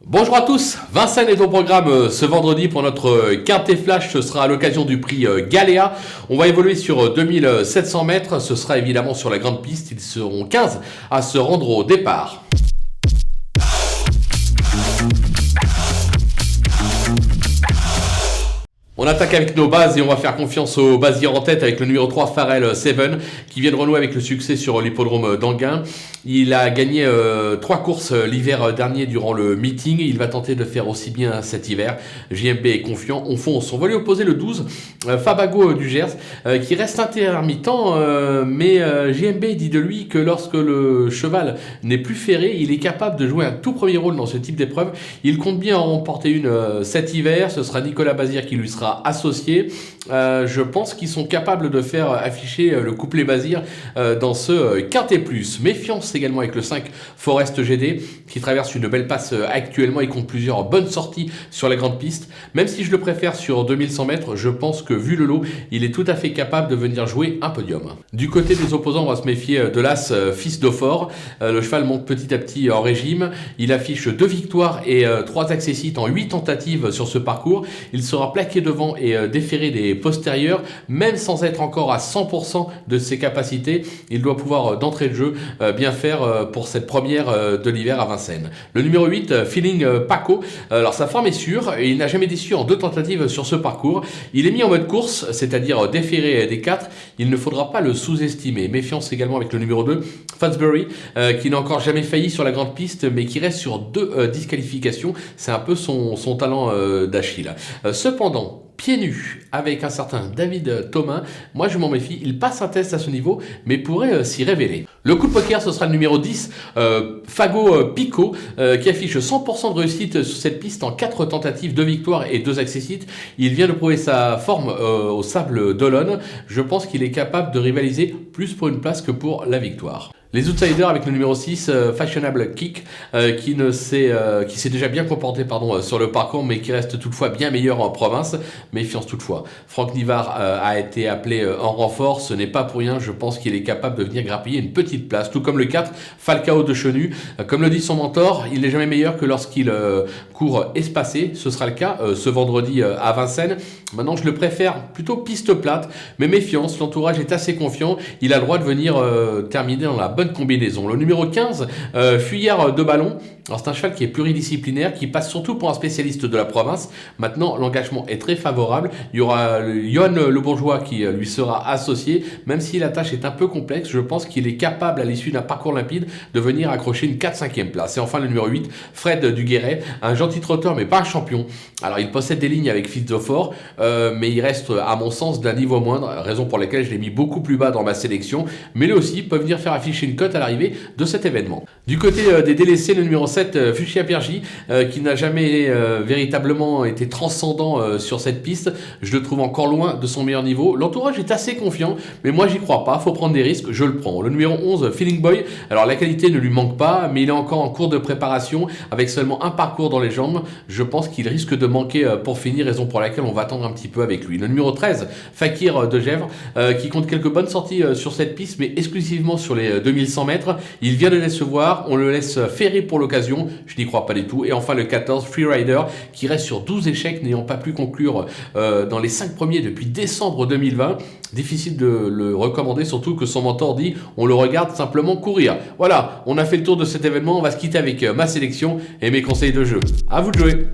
Bonjour à tous, Vincennes est au programme ce vendredi pour notre quintet flash, ce sera à l'occasion du prix Galéa. On va évoluer sur 2700 mètres, ce sera évidemment sur la grande piste, ils seront 15 à se rendre au départ. On attaque avec nos bases et on va faire confiance aux basiers en tête avec le numéro 3 Pharrell Seven qui vient de renouer avec le succès sur l'hippodrome d'Anguin. Il a gagné 3 courses l'hiver dernier durant le meeting. Il va tenter de faire aussi bien cet hiver. JMB est confiant, on fonce. On va lui opposer le 12 Fabago du Gers qui reste intermittent mais JMB dit de lui que lorsque le cheval n'est plus ferré, il est capable de jouer un tout premier rôle dans ce type d'épreuve. Il compte bien en remporter une cet hiver. Ce sera Nicolas Bazir qui lui sera associé. Je pense qu'ils sont capables de faire afficher le couplet Bazir dans ce quintet plus. Méfiance également avec le 5 Forest GD qui traverse une belle passe actuellement. Il compte plusieurs bonnes sorties sur la grande piste. Même si je le préfère sur 2100 mètres, je pense que vu le lot, il est tout à fait capable de venir jouer un podium. Du côté des opposants, on va se méfier de l'As Fils d'Aufort. Le cheval monte petit à petit en régime. Il affiche 2 victoires et 3 accessites en 8 tentatives sur ce parcours. Il sera plaqué devant et déféré des postérieurs, même sans être encore à 100% de ses capacités. Il doit pouvoir d'entrée de jeu bien faire pour cette première de l'hiver à Vincennes. Le numéro 8, Feeling Paco, alors sa forme est sûre et il n'a jamais déçu en 2 tentatives sur ce parcours. Il est mis en mode course, c'est-à-dire déféré des 4. Il ne faudra pas le sous-estimer. Méfiance également avec le numéro 2, Fosbury, qui n'a encore jamais failli sur la grande piste, mais qui reste sur 2 disqualifications. C'est un peu son talent d'Achille. Cependant, pieds nus avec un certain David Thomas, moi je m'en méfie, il passe un test à ce niveau mais pourrait s'y révéler. Le coup de poker ce sera le numéro 10 Fago Pico qui affiche 100% de réussite sur cette piste en 4 tentatives, 2 victoires et 2 accessites. Il vient de prouver sa forme au Sable d'Olonne. Je pense qu'il est capable de rivaliser plus pour une place que pour la victoire. Les outsiders avec le numéro 6, Fashionable Kick, qui s'est déjà bien comporté sur le parcours, mais qui reste toutefois bien meilleur en province. Méfiance toutefois. Franck Nivard a été appelé en renfort, ce n'est pas pour rien, je pense qu'il est capable de venir grappiller une petite place, tout comme le 4, Falcao de Chenu. Comme le dit son mentor, il n'est jamais meilleur que lorsqu'il court espacé, ce sera le cas ce vendredi à Vincennes. Maintenant, je le préfère plutôt piste plate, mais méfiance, l'entourage est assez confiant, il a le droit de venir terminer dans la bonne combinaison. Le numéro 15, Fuyère de Ballon. Alors c'est un cheval qui est pluridisciplinaire, qui passe surtout pour un spécialiste de la province. Maintenant, l'engagement est très favorable. Il y aura Johan Le Bourgeois qui lui sera associé. Même si la tâche est un peu complexe, je pense qu'il est capable, à l'issue d'un parcours limpide, de venir accrocher une 4-5e place. Et enfin, le numéro 8, Fred Duguerret, un gentil trotteur, mais pas un champion. Alors, il possède des lignes avec Fils d'Aufort, mais il reste, à mon sens, d'un niveau moindre, raison pour laquelle je l'ai mis beaucoup plus bas dans ma sélection. Mais lui aussi peut venir faire afficher une cote à l'arrivée de cet événement. Du côté des délaissés, le numéro 7, Fuchsia Piergi, qui n'a jamais véritablement été transcendant sur cette piste. Je le trouve encore loin de son meilleur niveau. L'entourage est assez confiant, mais moi j'y crois pas. Faut prendre des risques, je le prends. Le numéro 11, Feeling Boy, alors la qualité ne lui manque pas, mais il est encore en cours de préparation avec seulement un parcours dans les jambes. Je pense qu'il risque de manquer pour finir, raison pour laquelle on va attendre un petit peu avec lui. Le numéro 13, Fakir de Gèvres, qui compte quelques bonnes sorties sur cette piste, mais exclusivement sur les 2100 mètres. Il vient de décevoir, on le laisse ferrer pour l'occasion, je n'y crois pas du tout. Et enfin le 14, Freerider, qui reste sur 12 échecs, n'ayant pas pu conclure dans les 5 premiers depuis décembre 2020. Difficile de le recommander, surtout que son mentor dit on le regarde simplement courir. Voilà, on a fait le tour de cet événement, on va se quitter avec ma sélection et mes conseils de jeu. À vous de jouer.